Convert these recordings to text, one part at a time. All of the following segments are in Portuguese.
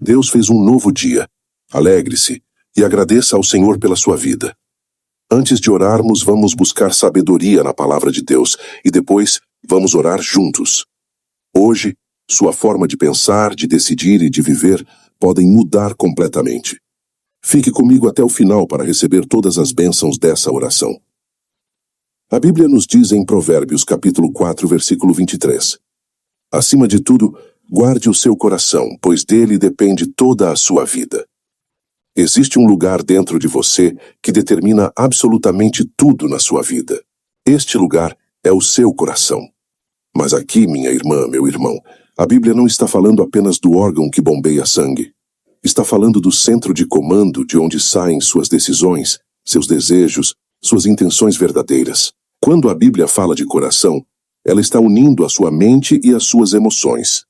Deus fez um novo dia. Alegre-se e agradeça ao Senhor pela sua vida. Antes de orarmos, vamos buscar sabedoria na palavra de Deus e depois vamos orar juntos. Hoje, sua forma de pensar, de decidir e de viver podem mudar completamente. Fique comigo até o final para receber todas as bênçãos dessa oração. A Bíblia nos diz em Provérbios capítulo 4, versículo 23. Acima de tudo, guarde o seu coração, pois dele depende toda a sua vida. Existe um lugar dentro de você que determina absolutamente tudo na sua vida. Este lugar é o seu coração. Mas aqui, minha irmã, meu irmão, a Bíblia não está falando apenas do órgão que bombeia sangue. Está falando do centro de comando de onde saem suas decisões, seus desejos, suas intenções verdadeiras. Quando a Bíblia fala de coração, ela está unindo a sua mente e as suas emoções.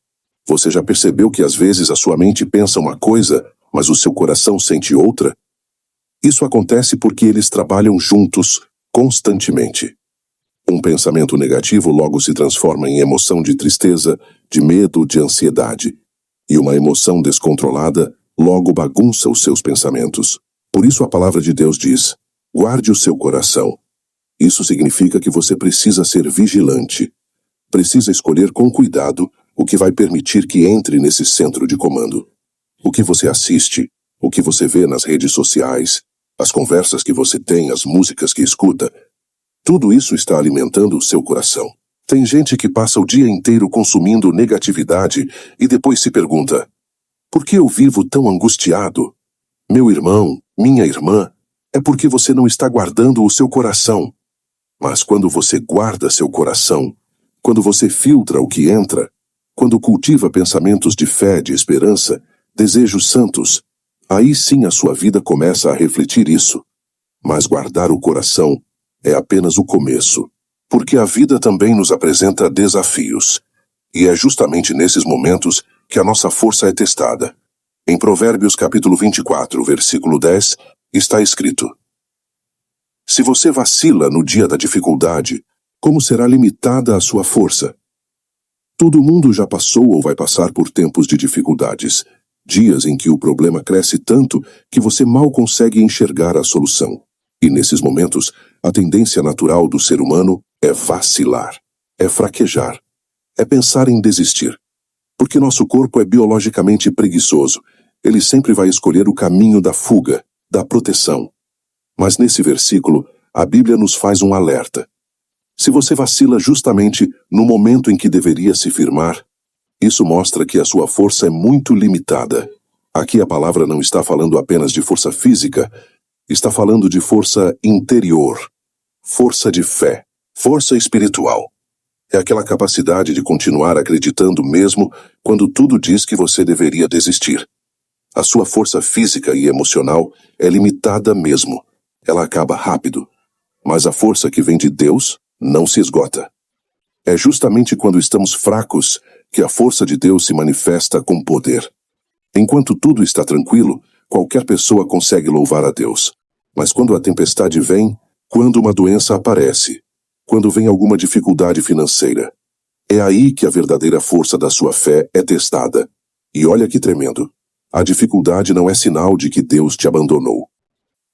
Você já percebeu que às vezes a sua mente pensa uma coisa, mas o seu coração sente outra? Isso acontece porque eles trabalham juntos, constantemente. Um pensamento negativo logo se transforma em emoção de tristeza, de medo, de ansiedade. E uma emoção descontrolada logo bagunça os seus pensamentos. Por isso a palavra de Deus diz: guarde o seu coração. Isso significa que você precisa ser vigilante. Precisa escolher com cuidado o que vai permitir que entre nesse centro de comando. O que você assiste, o que você vê nas redes sociais, as conversas que você tem, as músicas que escuta, tudo isso está alimentando o seu coração. Tem gente que passa o dia inteiro consumindo negatividade e depois se pergunta: por que eu vivo tão angustiado? Meu irmão, minha irmã, é porque você não está guardando o seu coração. Mas quando você guarda seu coração, quando você filtra o que entra, quando cultiva pensamentos de fé, de esperança, desejos santos, aí sim a sua vida começa a refletir isso. Mas guardar o coração é apenas o começo, porque a vida também nos apresenta desafios. E é justamente nesses momentos que a nossa força é testada. Em Provérbios capítulo 24, versículo 10, está escrito: se você vacila no dia da dificuldade, como será limitada a sua força? Todo mundo já passou ou vai passar por tempos de dificuldades, dias em que o problema cresce tanto que você mal consegue enxergar a solução. E nesses momentos, a tendência natural do ser humano é vacilar, é fraquejar, é pensar em desistir. Porque nosso corpo é biologicamente preguiçoso, ele sempre vai escolher o caminho da fuga, da proteção. Mas nesse versículo, a Bíblia nos faz um alerta. Se você vacila justamente no momento em que deveria se firmar, isso mostra que a sua força é muito limitada. Aqui a palavra não está falando apenas de força física, está falando de força interior, força de fé, força espiritual. É aquela capacidade de continuar acreditando mesmo quando tudo diz que você deveria desistir. A sua força física e emocional é limitada mesmo. Ela acaba rápido. Mas a força que vem de Deus não se esgota. É justamente quando estamos fracos que a força de Deus se manifesta com poder. Enquanto tudo está tranquilo, qualquer pessoa consegue louvar a Deus. Mas quando a tempestade vem, quando uma doença aparece, quando vem alguma dificuldade financeira, é aí que a verdadeira força da sua fé é testada. E olha que tremendo. A dificuldade não é sinal de que Deus te abandonou.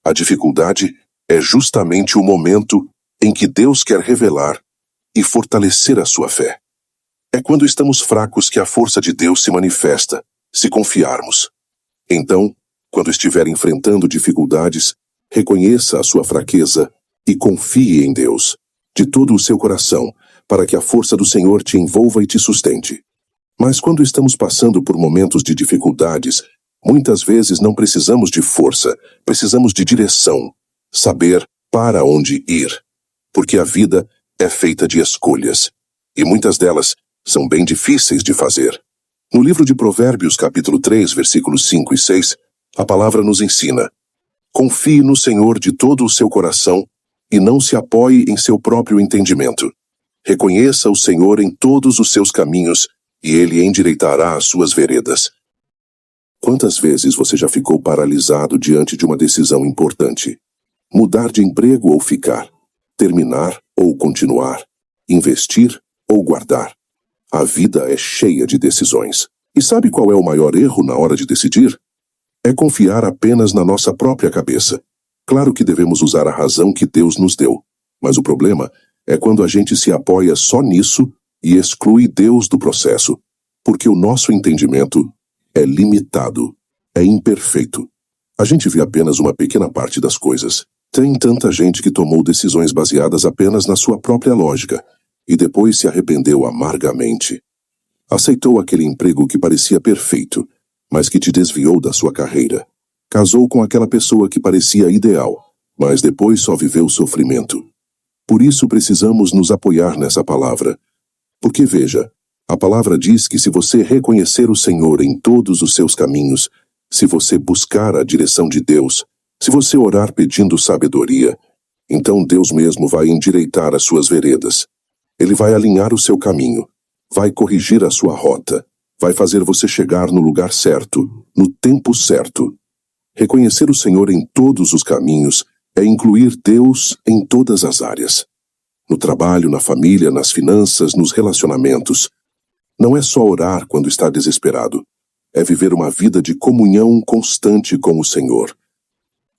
A dificuldade é justamente o momento em que Deus quer revelar e fortalecer a sua fé. É quando estamos fracos que a força de Deus se manifesta, se confiarmos. Então, quando estiver enfrentando dificuldades, reconheça a sua fraqueza e confie em Deus, de todo o seu coração, para que a força do Senhor te envolva e te sustente. Mas quando estamos passando por momentos de dificuldades, muitas vezes não precisamos de força, precisamos de direção, saber para onde ir. Porque a vida é feita de escolhas, e muitas delas são bem difíceis de fazer. No livro de Provérbios, capítulo 3, versículos 5 e 6, a palavra nos ensina: confie no Senhor de todo o seu coração e não se apoie em seu próprio entendimento. Reconheça o Senhor em todos os seus caminhos e Ele endireitará as suas veredas. Quantas vezes você já ficou paralisado diante de uma decisão importante? Mudar de emprego ou ficar? Terminar ou continuar? Investir ou guardar? A vida é cheia de decisões. E sabe qual é o maior erro na hora de decidir? É confiar apenas na nossa própria cabeça. Claro que devemos usar a razão que Deus nos deu, mas o problema é quando a gente se apoia só nisso e exclui Deus do processo, porque o nosso entendimento é limitado, é imperfeito. A gente vê apenas uma pequena parte das coisas. Tem tanta gente que tomou decisões baseadas apenas na sua própria lógica e depois se arrependeu amargamente. Aceitou aquele emprego que parecia perfeito, mas que te desviou da sua carreira. Casou com aquela pessoa que parecia ideal, mas depois só viveu sofrimento. Por isso precisamos nos apoiar nessa palavra. Porque veja, a palavra diz que se você reconhecer o Senhor em todos os seus caminhos, se você buscar a direção de Deus, se você orar pedindo sabedoria, então Deus mesmo vai endireitar as suas veredas. Ele vai alinhar o seu caminho, vai corrigir a sua rota, vai fazer você chegar no lugar certo, no tempo certo. Reconhecer o Senhor em todos os caminhos é incluir Deus em todas as áreas. No trabalho, na família, nas finanças, nos relacionamentos. Não é só orar quando está desesperado. É viver uma vida de comunhão constante com o Senhor.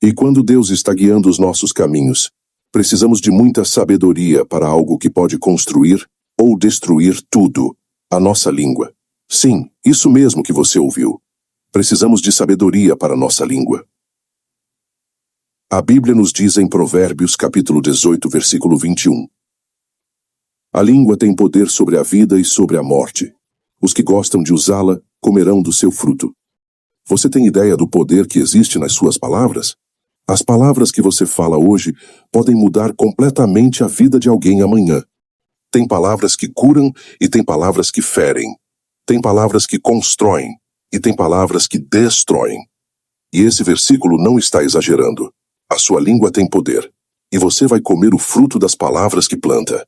E quando Deus está guiando os nossos caminhos, precisamos de muita sabedoria para algo que pode construir ou destruir tudo, a nossa língua. Sim, isso mesmo que você ouviu. Precisamos de sabedoria para a nossa língua. A Bíblia nos diz em Provérbios capítulo 18, versículo 21. A língua tem poder sobre a vida e sobre a morte. Os que gostam de usá-la comerão do seu fruto. Você tem ideia do poder que existe nas suas palavras? As palavras que você fala hoje podem mudar completamente a vida de alguém amanhã. Tem palavras que curam e tem palavras que ferem. Tem palavras que constroem e tem palavras que destroem. E esse versículo não está exagerando. A sua língua tem poder, e você vai comer o fruto das palavras que planta.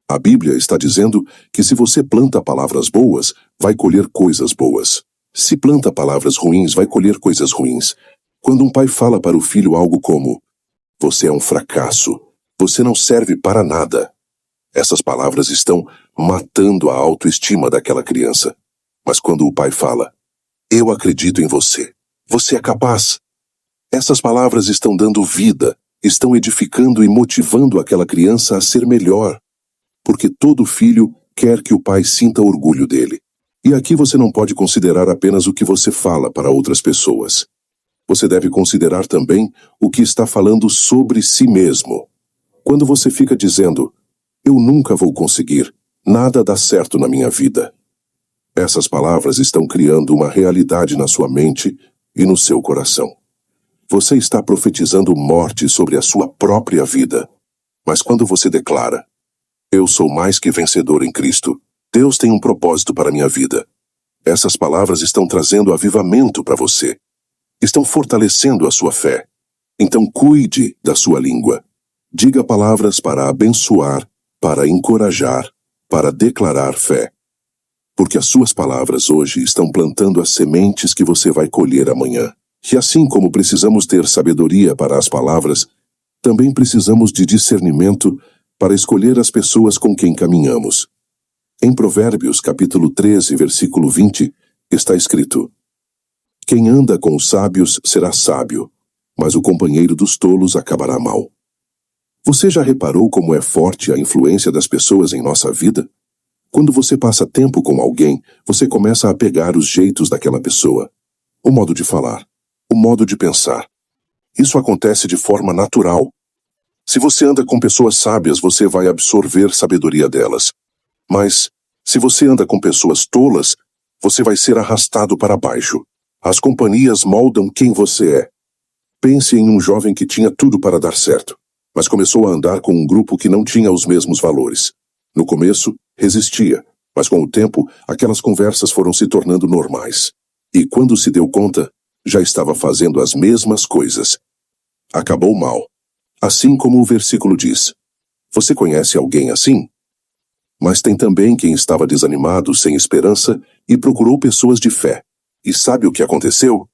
A Bíblia está dizendo que se você planta palavras boas, vai colher coisas boas. Se planta palavras ruins, vai colher coisas ruins. Quando um pai fala para o filho algo como: "Você é um fracasso, você não serve para nada", essas palavras estão matando a autoestima daquela criança. Mas quando o pai fala: "Eu acredito em você, você é capaz", essas palavras estão dando vida, estão edificando e motivando aquela criança a ser melhor. Porque todo filho quer que o pai sinta orgulho dele. E aqui você não pode considerar apenas o que você fala para outras pessoas. Você deve considerar também o que está falando sobre si mesmo. Quando você fica dizendo: "Eu nunca vou conseguir, nada dá certo na minha vida", essas palavras estão criando uma realidade na sua mente e no seu coração. Você está profetizando morte sobre a sua própria vida. Mas quando você declara: "Eu sou mais que vencedor em Cristo. Deus tem um propósito para a minha vida", essas palavras estão trazendo avivamento para você. Estão fortalecendo a sua fé. Então cuide da sua língua. Diga palavras para abençoar, para encorajar, para declarar fé. Porque as suas palavras hoje estão plantando as sementes que você vai colher amanhã. E assim como precisamos ter sabedoria para as palavras, também precisamos de discernimento para escolher as pessoas com quem caminhamos. Em Provérbios capítulo 13, versículo 20, está escrito: "Quem anda com os sábios será sábio, mas o companheiro dos tolos acabará mal." Você já reparou como é forte a influência das pessoas em nossa vida? Quando você passa tempo com alguém, você começa a pegar os jeitos daquela pessoa, o modo de falar, o modo de pensar. Isso acontece de forma natural. Se você anda com pessoas sábias, você vai absorver sabedoria delas. Mas, se você anda com pessoas tolas, você vai ser arrastado para baixo. As companhias moldam quem você é. Pense em um jovem que tinha tudo para dar certo, mas começou a andar com um grupo que não tinha os mesmos valores. No começo, resistia, mas com o tempo, aquelas conversas foram se tornando normais. E quando se deu conta, já estava fazendo as mesmas coisas. Acabou mal. Assim como o versículo diz. Você conhece alguém assim? Mas tem também quem estava desanimado, sem esperança, e procurou pessoas de fé. E sabe o que aconteceu?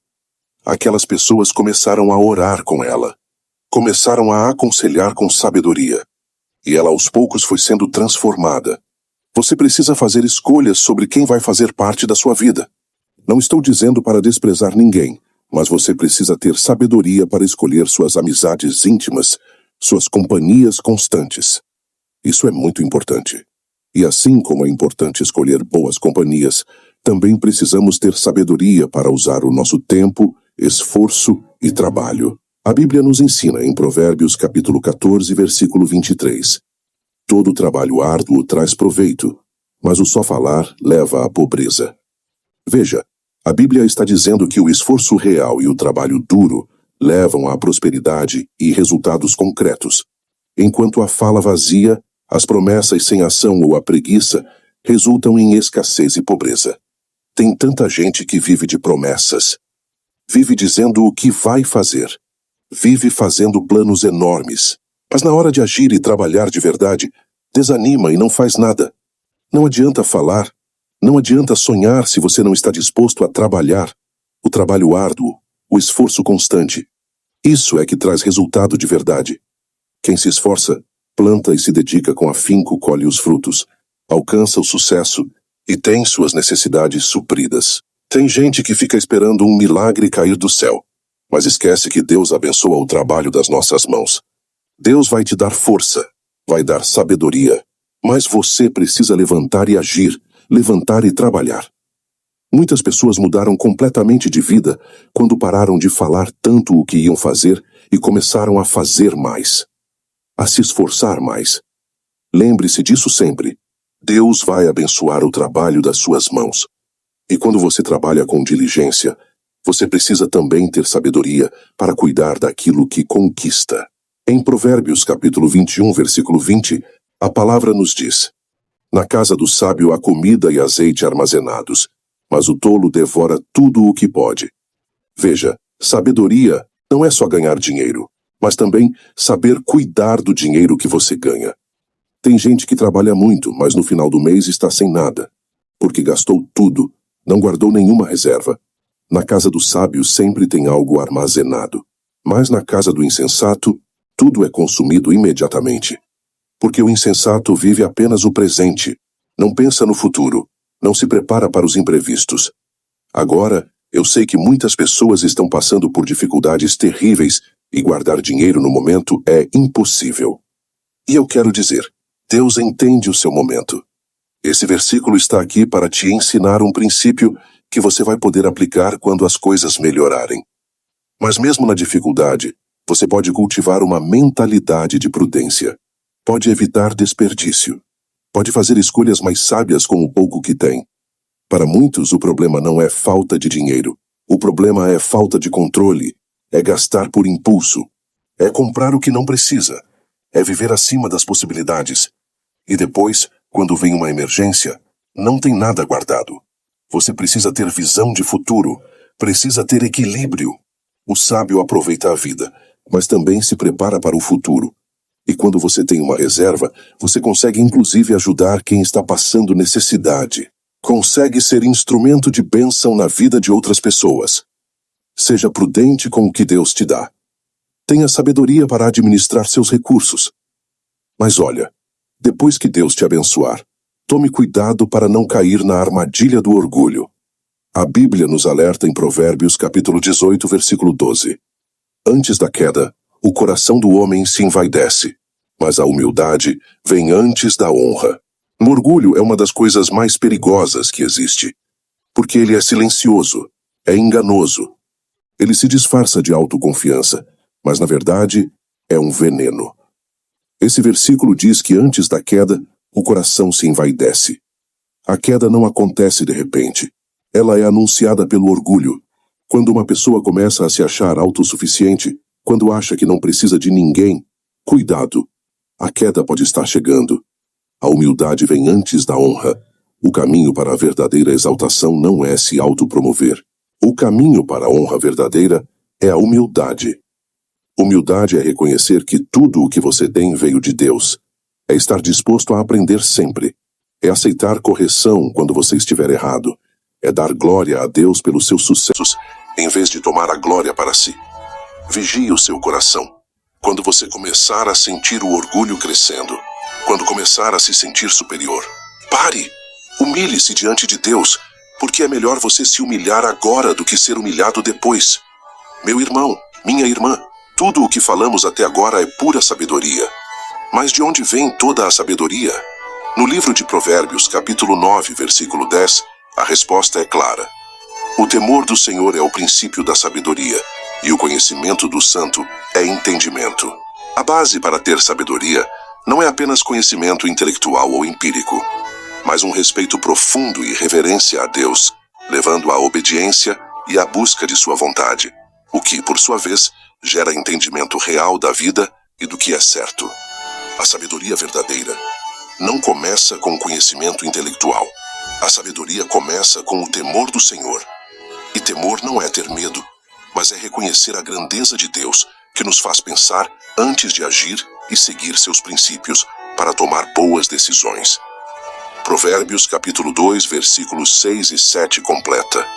Aquelas pessoas começaram a orar com ela. Começaram a aconselhar com sabedoria. E ela aos poucos foi sendo transformada. Você precisa fazer escolhas sobre quem vai fazer parte da sua vida. Não estou dizendo para desprezar ninguém, mas você precisa ter sabedoria para escolher suas amizades íntimas, suas companhias constantes. Isso é muito importante. E assim como é importante escolher boas companhias, também precisamos ter sabedoria para usar o nosso tempo, esforço e trabalho. A Bíblia nos ensina em Provérbios capítulo 14, versículo 23. Todo trabalho árduo traz proveito, mas o só falar leva à pobreza. Veja, a Bíblia está dizendo que o esforço real e o trabalho duro levam à prosperidade e resultados concretos, enquanto a fala vazia, as promessas sem ação ou a preguiça resultam em escassez e pobreza. Tem tanta gente que vive de promessas. Vive dizendo o que vai fazer. Vive fazendo planos enormes. Mas na hora de agir e trabalhar de verdade, desanima e não faz nada. Não adianta falar. Não adianta sonhar se você não está disposto a trabalhar. O trabalho árduo, o esforço constante. Isso é que traz resultado de verdade. Quem se esforça, planta e se dedica com afinco colhe os frutos, alcança o sucesso e tem suas necessidades supridas. Tem gente que fica esperando um milagre cair do céu, mas esquece que Deus abençoa o trabalho das nossas mãos. Deus vai te dar força, vai dar sabedoria, mas você precisa levantar e agir, levantar e trabalhar. Muitas pessoas mudaram completamente de vida quando pararam de falar tanto o que iam fazer e começaram a fazer mais, a se esforçar mais. Lembre-se disso sempre. Deus vai abençoar o trabalho das suas mãos. E quando você trabalha com diligência, você precisa também ter sabedoria para cuidar daquilo que conquista. Em Provérbios capítulo 21, versículo 20, a palavra nos diz: Na casa do sábio há comida e azeite armazenados, mas o tolo devora tudo o que pode. Veja, sabedoria não é só ganhar dinheiro, mas também saber cuidar do dinheiro que você ganha. Tem gente que trabalha muito, mas no final do mês está sem nada, porque gastou tudo, não guardou nenhuma reserva. Na casa do sábio sempre tem algo armazenado, mas na casa do insensato, tudo é consumido imediatamente. Porque o insensato vive apenas o presente, não pensa no futuro, não se prepara para os imprevistos. Agora, eu sei que muitas pessoas estão passando por dificuldades terríveis e guardar dinheiro no momento é impossível. E eu quero dizer, Deus entende o seu momento. Esse versículo está aqui para te ensinar um princípio que você vai poder aplicar quando as coisas melhorarem. Mas mesmo na dificuldade, você pode cultivar uma mentalidade de prudência. Pode evitar desperdício. Pode fazer escolhas mais sábias com o pouco que tem. Para muitos, o problema não é falta de dinheiro. O problema é falta de controle. É gastar por impulso. É comprar o que não precisa. É viver acima das possibilidades. E depois, quando vem uma emergência, não tem nada guardado. Você precisa ter visão de futuro. Precisa ter equilíbrio. O sábio aproveita a vida, mas também se prepara para o futuro. E quando você tem uma reserva, você consegue inclusive ajudar quem está passando necessidade. Consegue ser instrumento de bênção na vida de outras pessoas. Seja prudente com o que Deus te dá. Tenha sabedoria para administrar seus recursos. Mas olha, depois que Deus te abençoar, tome cuidado para não cair na armadilha do orgulho. A Bíblia nos alerta em Provérbios capítulo 18, versículo 12. Antes da queda, o coração do homem se envaidece, mas a humildade vem antes da honra. O orgulho é uma das coisas mais perigosas que existe, porque ele é silencioso, é enganoso. Ele se disfarça de autoconfiança, mas na verdade é um veneno. Esse versículo diz que antes da queda, o coração se envaidece. A queda não acontece de repente. Ela é anunciada pelo orgulho. Quando uma pessoa começa a se achar autossuficiente, quando acha que não precisa de ninguém, cuidado. A queda pode estar chegando. A humildade vem antes da honra. O caminho para a verdadeira exaltação não é se autopromover. O caminho para a honra verdadeira é a humildade. Humildade é reconhecer que tudo o que você tem veio de Deus. É estar disposto a aprender sempre. É aceitar correção quando você estiver errado. É dar glória a Deus pelos seus sucessos, em vez de tomar a glória para si. Vigie o seu coração. Quando você começar a sentir o orgulho crescendo, quando começar a se sentir superior, Pare! Humilhe-se diante de Deus, porque é melhor você se humilhar agora do que ser humilhado depois. Meu irmão, minha irmã, tudo o que falamos até agora é pura sabedoria. Mas de onde vem toda a sabedoria? No livro de Provérbios, capítulo 9, versículo 10, a resposta é clara. O temor do Senhor é o princípio da sabedoria, e o conhecimento do santo é entendimento. A base para ter sabedoria não é apenas conhecimento intelectual ou empírico, mas um respeito profundo e reverência a Deus, levando à obediência e à busca de sua vontade, o que, por sua vez, gera entendimento real da vida e do que é certo. A sabedoria verdadeira não começa com o conhecimento intelectual. A sabedoria começa com o temor do Senhor. E temor não é ter medo, mas é reconhecer a grandeza de Deus, que nos faz pensar antes de agir e seguir seus princípios para tomar boas decisões. Provérbios capítulo 2, versículos 6 e 7 completa.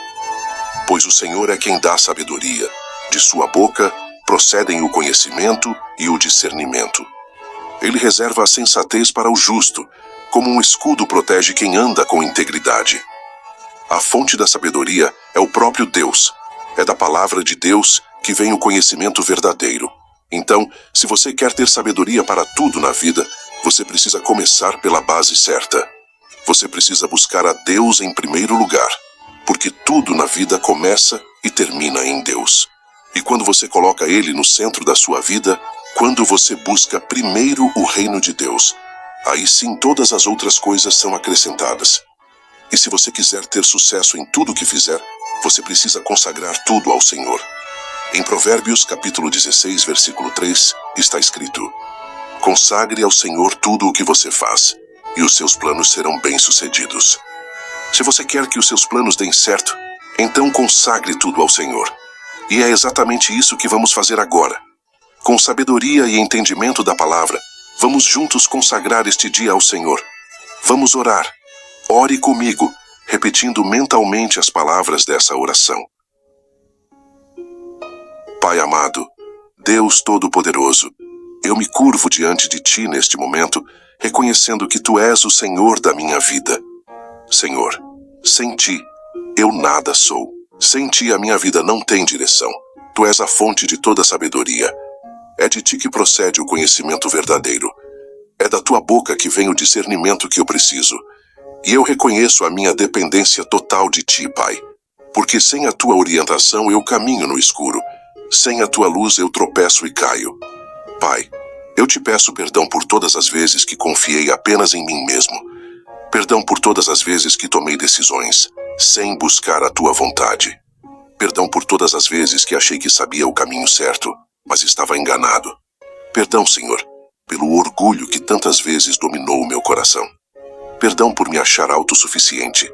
Pois o Senhor é quem dá sabedoria, de sua boca procedem o conhecimento e o discernimento. Ele reserva a sensatez para o justo, como um escudo protege quem anda com integridade. A fonte da sabedoria é o próprio Deus. É da palavra de Deus que vem o conhecimento verdadeiro. Então, se você quer ter sabedoria para tudo na vida, você precisa começar pela base certa. Você precisa buscar a Deus em primeiro lugar, porque tudo na vida começa e termina em Deus. E quando você coloca Ele no centro da sua vida, quando você busca primeiro o reino de Deus, aí sim todas as outras coisas são acrescentadas. E se você quiser ter sucesso em tudo o que fizer, você precisa consagrar tudo ao Senhor. Em Provérbios capítulo 16, versículo 3, está escrito: consagre ao Senhor tudo o que você faz, e os seus planos serão bem-sucedidos. Se você quer que os seus planos deem certo, então consagre tudo ao Senhor. E é exatamente isso que vamos fazer agora. Com sabedoria e entendimento da palavra, vamos juntos consagrar este dia ao Senhor. Vamos orar. Ore comigo, repetindo mentalmente as palavras dessa oração. Pai amado, Deus Todo-Poderoso, eu me curvo diante de Ti neste momento, reconhecendo que Tu és o Senhor da minha vida. Senhor, sem Ti, eu nada sou. Sem Ti a minha vida não tem direção. Tu és a fonte de toda sabedoria. É de Ti que procede o conhecimento verdadeiro. É da Tua boca que vem o discernimento que eu preciso. E eu reconheço a minha dependência total de Ti, Pai. Porque sem a Tua orientação eu caminho no escuro. Sem a Tua luz eu tropeço e caio. Pai, eu Te peço perdão por todas as vezes que confiei apenas em mim mesmo. Perdão por todas as vezes que tomei decisões sem buscar a Tua vontade. Perdão por todas as vezes que achei que sabia o caminho certo, mas estava enganado. Perdão, Senhor, pelo orgulho que tantas vezes dominou o meu coração. Perdão por me achar autossuficiente,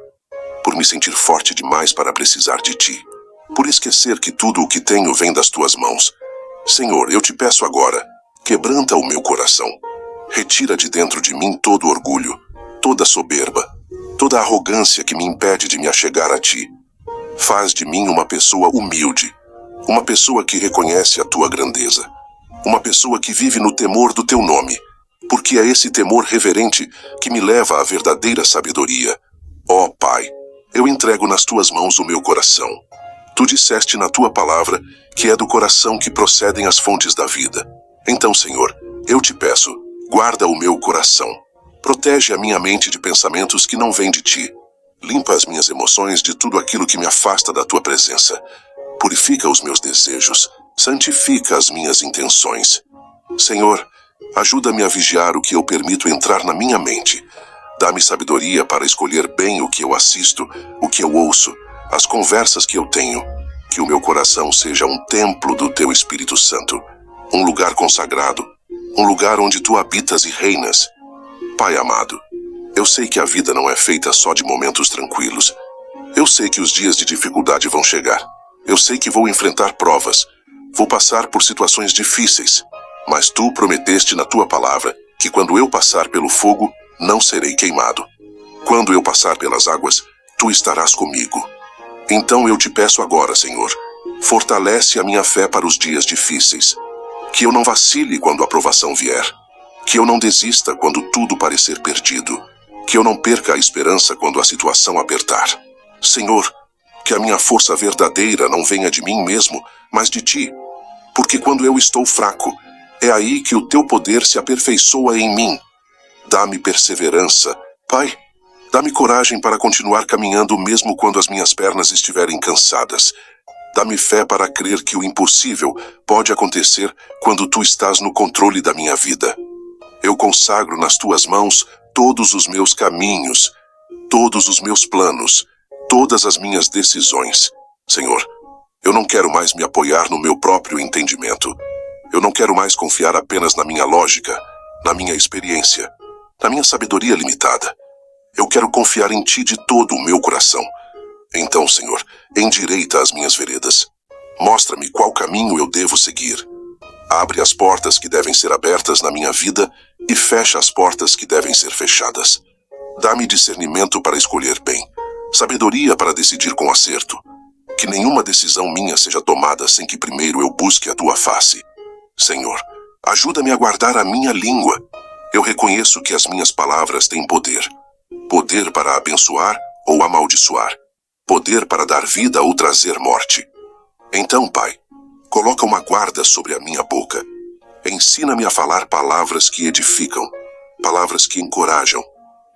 por me sentir forte demais para precisar de Ti, por esquecer que tudo o que tenho vem das Tuas mãos. Senhor, eu Te peço agora, quebranta o meu coração. Retira de dentro de mim todo orgulho, toda soberba, toda arrogância que me impede de me achegar a Ti. Faz de mim uma pessoa humilde, uma pessoa que reconhece a Tua grandeza, uma pessoa que vive no temor do Teu nome, porque é esse temor reverente que me leva à verdadeira sabedoria. Ó Pai, eu entrego nas Tuas mãos o meu coração. Tu disseste na Tua palavra que é do coração que procedem as fontes da vida. Então, Senhor, eu Te peço, guarda o meu coração. Protege a minha mente de pensamentos que não vêm de Ti. Limpa as minhas emoções de tudo aquilo que me afasta da Tua presença. Purifica os meus desejos. Santifica as minhas intenções. Senhor, ajuda-me a vigiar o que eu permito entrar na minha mente. Dá-me sabedoria para escolher bem o que eu assisto, o que eu ouço, as conversas que eu tenho. Que o meu coração seja um templo do Teu Espírito Santo, um lugar consagrado, um lugar onde Tu habitas e reinas. Pai amado, eu sei que a vida não é feita só de momentos tranquilos. Eu sei que os dias de dificuldade vão chegar. Eu sei que vou enfrentar provas. Vou passar por situações difíceis. Mas Tu prometeste na Tua palavra que quando eu passar pelo fogo, não serei queimado. Quando eu passar pelas águas, Tu estarás comigo. Então eu Te peço agora, Senhor, fortalece a minha fé para os dias difíceis. Que eu não vacile quando a provação vier. Que eu não desista quando tudo parecer perdido. Que eu não perca a esperança quando a situação apertar. Senhor, que a minha força verdadeira não venha de mim mesmo, mas de Ti. Porque quando eu estou fraco, é aí que o Teu poder se aperfeiçoa em mim. Dá-me perseverança, Pai. Dá-me coragem para continuar caminhando mesmo quando as minhas pernas estiverem cansadas. Dá-me fé para crer que o impossível pode acontecer quando Tu estás no controle da minha vida. Eu consagro nas Tuas mãos todos os meus caminhos, todos os meus planos, todas as minhas decisões. Senhor, eu não quero mais me apoiar no meu próprio entendimento. Eu não quero mais confiar apenas na minha lógica, na minha experiência, na minha sabedoria limitada. Eu quero confiar em Ti de todo o meu coração. Então, Senhor, endireita as minhas veredas. Mostra-me qual caminho eu devo seguir. Abre as portas que devem ser abertas na minha vida e fecha as portas que devem ser fechadas. Dá-me discernimento para escolher bem, sabedoria para decidir com acerto. Que nenhuma decisão minha seja tomada sem que primeiro eu busque a Tua face. Senhor, ajuda-me a guardar a minha língua. Eu reconheço que as minhas palavras têm poder. Poder para abençoar ou amaldiçoar. Poder para dar vida ou trazer morte. Então, Pai, coloca uma guarda sobre a minha boca. Ensina-me a falar palavras que edificam, palavras que encorajam,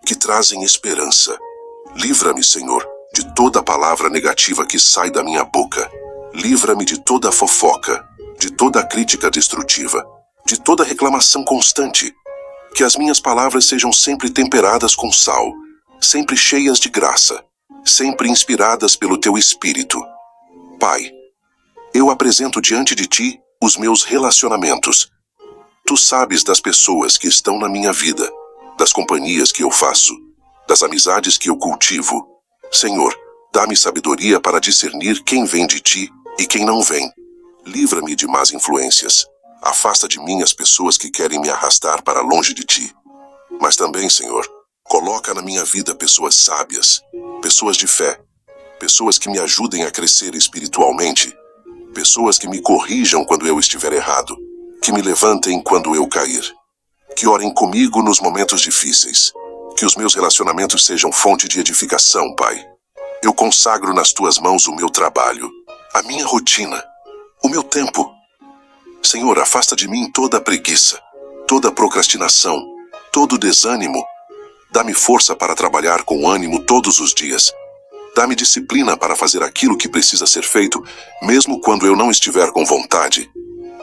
que trazem esperança. Livra-me, Senhor, de toda palavra negativa que sai da minha boca. Livra-me de toda fofoca, de toda crítica destrutiva, de toda reclamação constante. Que as minhas palavras sejam sempre temperadas com sal, sempre cheias de graça, sempre inspiradas pelo Teu Espírito. Pai, eu apresento diante de Ti os meus relacionamentos. Tu sabes das pessoas que estão na minha vida, das companhias que eu faço, das amizades que eu cultivo. Senhor, dá-me sabedoria para discernir quem vem de Ti e quem não vem. Livra-me de más influências. Afasta de mim as pessoas que querem me arrastar para longe de Ti. Mas também, Senhor, coloca na minha vida pessoas sábias, pessoas de fé, pessoas que me ajudem a crescer espiritualmente, pessoas que me corrijam quando eu estiver errado, que me levantem quando eu cair, que orem comigo nos momentos difíceis, que os meus relacionamentos sejam fonte de edificação, Pai. Eu consagro nas Tuas mãos o meu trabalho, a minha rotina, o meu tempo. Senhor, afasta de mim toda a preguiça, toda a procrastinação, todo o desânimo. Dá-me força para trabalhar com ânimo todos os dias. Dá-me disciplina para fazer aquilo que precisa ser feito, mesmo quando eu não estiver com vontade.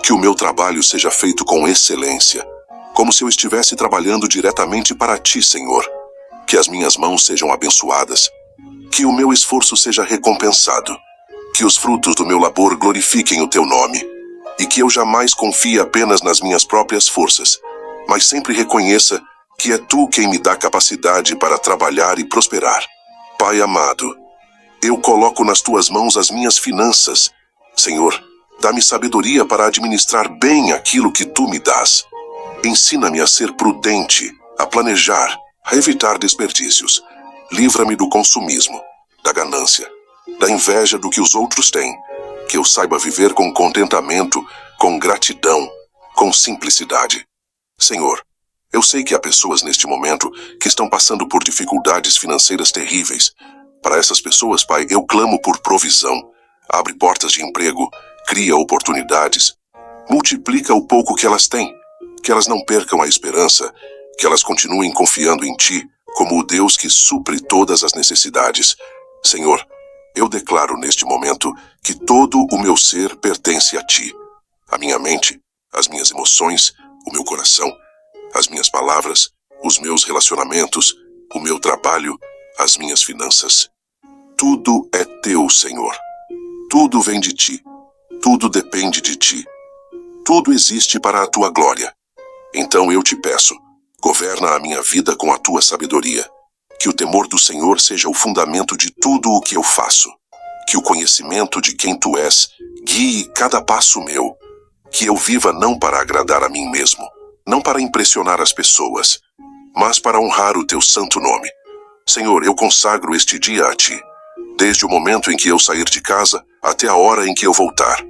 Que o meu trabalho seja feito com excelência, como se eu estivesse trabalhando diretamente para Ti, Senhor. Que as minhas mãos sejam abençoadas. Que o meu esforço seja recompensado. Que os frutos do meu labor glorifiquem o Teu nome. E que eu jamais confie apenas nas minhas próprias forças, mas sempre reconheça que é Tu quem me dá capacidade para trabalhar e prosperar. Pai amado, eu coloco nas Tuas mãos as minhas finanças. Senhor, dá-me sabedoria para administrar bem aquilo que Tu me dás. Ensina-me a ser prudente, a planejar, a evitar desperdícios. Livra-me do consumismo, da ganância, da inveja do que os outros têm. Que eu saiba viver com contentamento, com gratidão, com simplicidade. Senhor, eu sei que há pessoas neste momento que estão passando por dificuldades financeiras terríveis. Para essas pessoas, Pai, eu clamo por provisão. Abre portas de emprego, cria oportunidades. Multiplica o pouco que elas têm. Que elas não percam a esperança, que elas continuem confiando em Ti, como o Deus que supre todas as necessidades. Senhor, eu declaro neste momento que todo o meu ser pertence a Ti. A minha mente, as minhas emoções, o meu coração, as minhas palavras, os meus relacionamentos, o meu trabalho, as minhas finanças. Tudo é Teu, Senhor. Tudo vem de Ti. Tudo depende de Ti. Tudo existe para a Tua glória. Então eu Te peço, governa a minha vida com a Tua sabedoria. Que o temor do Senhor seja o fundamento de tudo o que eu faço. Que o conhecimento de quem Tu és guie cada passo meu. Que eu viva não para agradar a mim mesmo, não para impressionar as pessoas, mas para honrar o Teu santo nome. Senhor, eu consagro este dia a Ti, desde o momento em que eu sair de casa até a hora em que eu voltar.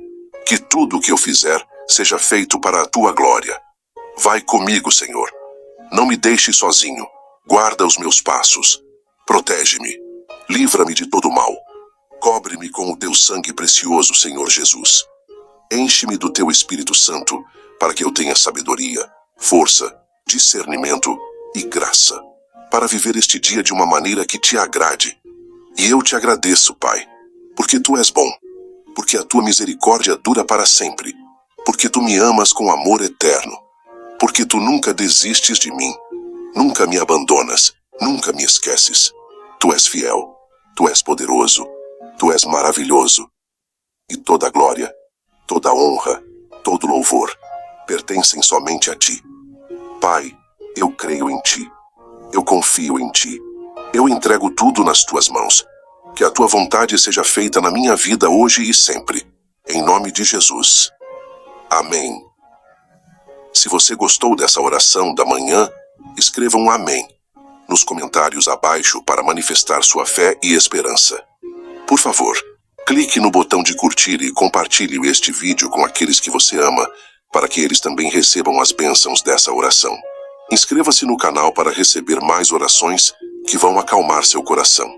Que tudo o que eu fizer seja feito para a Tua glória. Vai comigo, Senhor. Não me deixe sozinho. Guarda os meus passos. Protege-me. Livra-me de todo mal. Cobre-me com o teu sangue precioso, Senhor Jesus. Enche-me do teu Espírito Santo, para que eu tenha sabedoria, força, discernimento e graça, para viver este dia de uma maneira que te agrade. E eu te agradeço, Pai, porque tu és bom, porque a tua misericórdia dura para sempre, porque tu me amas com amor eterno, porque tu nunca desistes de mim, nunca me abandonas, nunca me esqueces. Tu és fiel, tu és poderoso, tu és maravilhoso. E toda glória, toda honra, todo louvor pertencem somente a ti. Pai, eu creio em ti. Eu confio em ti. Eu entrego tudo nas tuas mãos. Que a tua vontade seja feita na minha vida hoje e sempre. Em nome de Jesus. Amém. Se você gostou dessa oração da manhã, escreva um amém nos comentários abaixo para manifestar sua fé e esperança. Por favor, clique no botão de curtir e compartilhe este vídeo com aqueles que você ama, para que eles também recebam as bênçãos dessa oração. Inscreva-se no canal para receber mais orações que vão acalmar seu coração.